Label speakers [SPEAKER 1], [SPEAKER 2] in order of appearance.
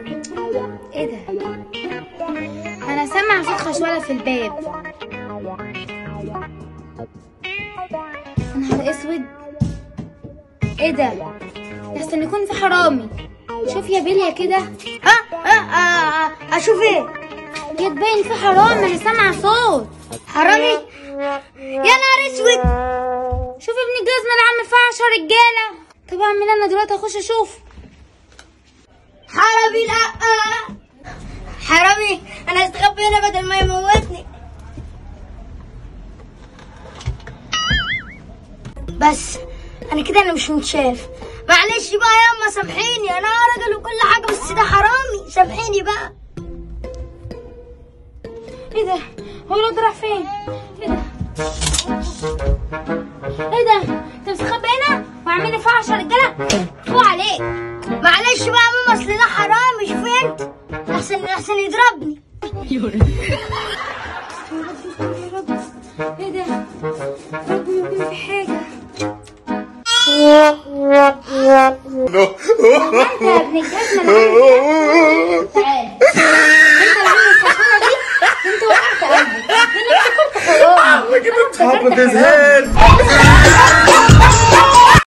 [SPEAKER 1] ايه ده؟ انا سامع صوت خشوله في الباب. يا نهار اسود، ايه ده؟ لحسن يكون في حرامي. شوف يا بيليا كده.
[SPEAKER 2] اشوف ايه؟
[SPEAKER 1] يتبين في حرامي، انا سامعه صوت
[SPEAKER 2] حرامي؟ يا نهار اسود،
[SPEAKER 1] شوف ابن الجزمه اللي عامل فيها 10 رجاله. طب اعمل انا دلوقتي؟ اخش اشوف.
[SPEAKER 2] حرامي لا. حرامي انا استخبي هنا بدل ما يموتني. بس انا كده انا مش متشاف. معلش بقى يا اما سامحيني، انا راجل وكل حاجه بس ده حرامي، سامحيني بقى.
[SPEAKER 1] ايه ده؟ هو الواد راح فين؟ ايه ده؟ ايه ده؟ انت مستخبي هنا وعامل لي فيها 10 رجاله؟ فوق عليك.
[SPEAKER 2] معلش بقى يا ماما، اصل ده حرامي، شوفي انت. احسن يضربني.
[SPEAKER 1] يا رب. ايه ده؟ يا رب يكون في حاجه. انت يا ابن الجزمه تعال. انت اللي عامل الخشونه دي، انت وقعت قلبي. انا افتكرت حرامي.
[SPEAKER 3] Look at the top of his head.